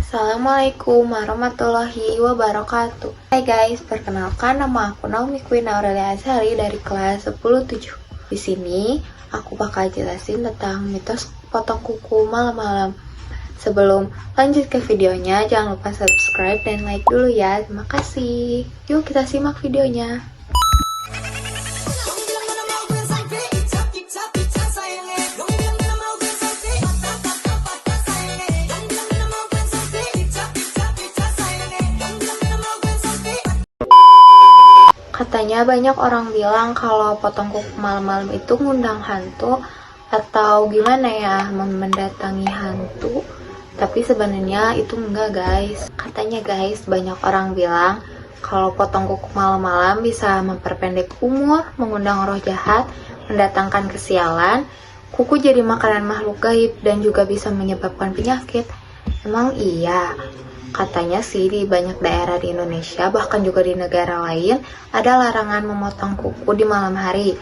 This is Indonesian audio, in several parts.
Assalamualaikum warahmatullahi wabarakatuh. Hai guys, perkenalkan nama aku Naomi Queen Aurelia Azhari dari kelas 10-7. Di sini aku bakal jelasin tentang mitos potong kuku malam-malam. Sebelum lanjut ke videonya, jangan lupa subscribe dan like dulu ya. Terima kasih. Yuk kita simak videonya. Katanya banyak orang bilang kalau potong kuku malam-malam itu ngundang hantu atau gimana ya, mendatangi hantu. Tapi sebenarnya itu enggak guys. Katanya guys, banyak orang bilang kalau potong kuku malam-malam bisa memperpendek umur, mengundang roh jahat, mendatangkan kesialan. Kuku jadi makanan makhluk gaib dan juga bisa menyebabkan penyakit. Emang iya? Katanya sih di banyak daerah di Indonesia, bahkan juga di negara lain, ada larangan memotong kuku di malam hari.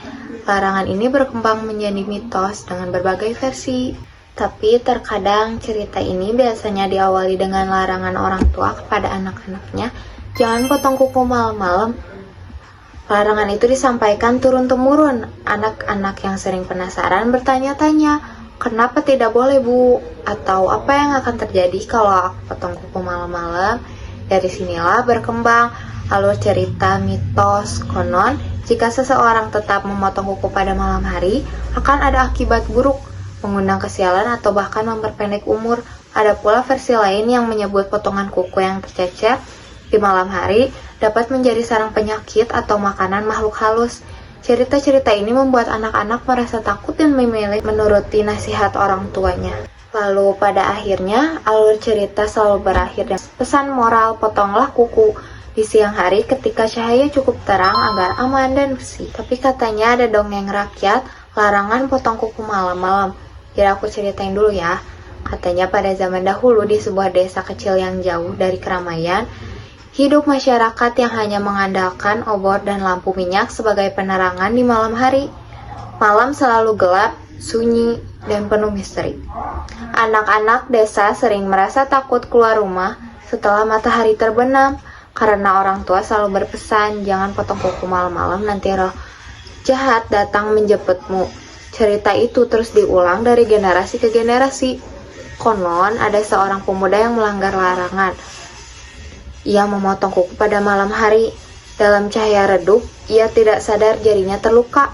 Larangan ini berkembang menjadi mitos dengan berbagai versi. Tapi terkadang cerita ini biasanya diawali dengan larangan orang tua kepada anak-anaknya, jangan potong kuku malam-malam. Larangan itu disampaikan turun-temurun. Anak-anak yang sering penasaran bertanya-tanya, kenapa tidak boleh bu? Atau apa yang akan terjadi kalau aku potong kuku malam-malam? Dari sinilah berkembang alur cerita mitos. Konon, jika seseorang tetap memotong kuku pada malam hari, akan ada akibat buruk, mengundang kesialan atau bahkan memperpendek umur. Ada pula versi lain yang menyebut potongan kuku yang tercecer di malam hari dapat menjadi sarang penyakit atau makanan makhluk halus. Cerita-cerita ini membuat anak-anak merasa takut dan memilih menuruti nasihat orang tuanya. Lalu pada akhirnya alur cerita selalu berakhir dengan pesan moral, potonglah kuku di siang hari ketika cahaya cukup terang agar aman dan bersih. Tapi katanya ada dongeng rakyat larangan potong kuku malam-malam. Jadi aku ceritain dulu ya. Katanya pada zaman dahulu di sebuah desa kecil yang jauh dari keramaian, hidup masyarakat yang hanya mengandalkan obor dan lampu minyak sebagai penerangan di malam hari. Malam selalu gelap, sunyi, dan penuh misteri. Anak-anak desa sering merasa takut keluar rumah setelah matahari terbenam karena orang tua selalu berpesan, jangan potong kuku malam-malam, nanti roh jahat datang menjemputmu. Cerita itu terus diulang dari generasi ke generasi. Konon ada seorang pemuda yang melanggar larangan. Ia memotong kuku pada malam hari. Dalam cahaya redup, ia tidak sadar jarinya terluka.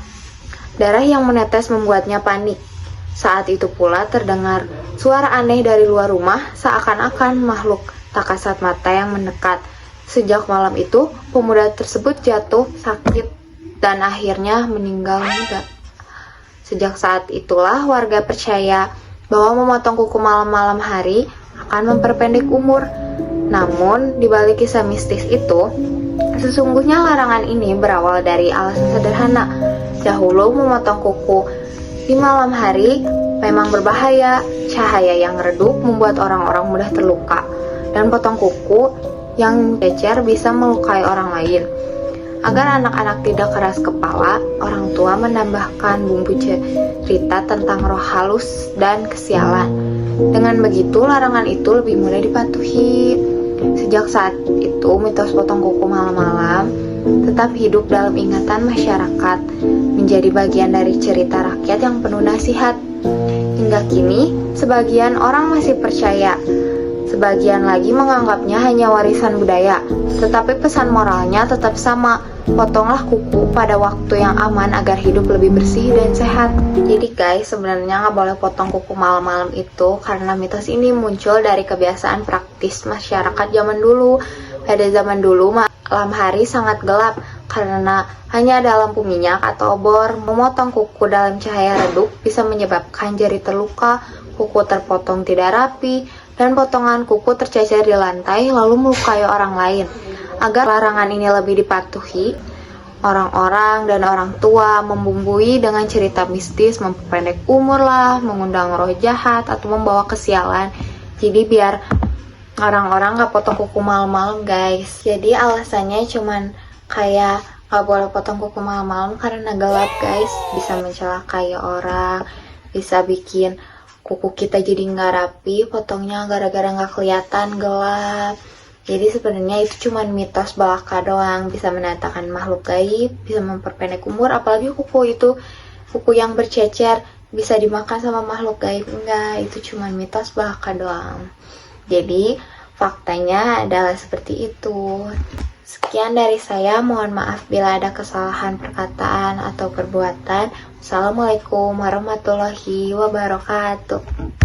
Darah yang menetes membuatnya panik. Saat itu pula terdengar suara aneh dari luar rumah, seakan-akan makhluk tak kasat mata yang mendekat. Sejak malam itu, pemuda tersebut jatuh sakit dan akhirnya meninggal muda. Sejak saat itulah warga percaya bahwa memotong kuku malam-malam hari akan memperpendek umur. Namun, di balik kisah mistis itu, sesungguhnya larangan ini berawal dari alasan sederhana. Dahulu memotong kuku di malam hari memang berbahaya. Cahaya yang redup membuat orang-orang mudah terluka, dan potong kuku yang cecer bisa melukai orang lain. Agar anak-anak tidak keras kepala, orang tua menambahkan bumbu cerita tentang roh halus dan kesialan. Dengan begitu, larangan itu lebih mudah dipatuhi. Sejak saat itu, mitos potong kuku malam-malam tetap hidup dalam ingatan masyarakat, menjadi bagian dari cerita rakyat yang penuh nasihat. Hingga kini, sebagian orang masih percaya, sebagian lagi menganggapnya hanya warisan budaya, tetapi pesan moralnya tetap sama, potonglah kuku pada waktu yang aman agar hidup lebih bersih dan sehat. Jadi guys, sebenarnya nggak boleh potong kuku malam-malam itu karena mitos ini muncul dari kebiasaan praktis masyarakat zaman dulu. Pada zaman dulu, malam hari sangat gelap karena hanya ada lampu minyak atau obor. Memotong kuku dalam cahaya redup bisa menyebabkan jari terluka, kuku terpotong tidak rapi, dan potongan kuku tercecer di lantai lalu melukai orang lain. Agar larangan ini lebih dipatuhi, orang-orang dan orang tua membumbui dengan cerita mistis, memperpendek umur lah, mengundang roh jahat, atau membawa kesialan. Jadi biar orang-orang gak potong kuku malam-malam guys. Jadi alasannya cuman kayak gak boleh potong kuku malam-malam karena gelap guys, bisa mencelakai orang, bisa bikin kuku kita jadi nggak rapi, potongnya gara-gara nggak kelihatan gelap. Jadi sebenarnya itu cuma mitos belaka doang, bisa mendatangkan makhluk gaib, bisa memperpendek umur, apalagi kuku yang bercecer bisa dimakan sama makhluk gaib. Enggak, itu cuma mitos belaka doang. Jadi faktanya adalah seperti itu. Sekian dari saya, mohon maaf bila ada kesalahan perkataan atau perbuatan. Assalamualaikum warahmatullahi wabarakatuh.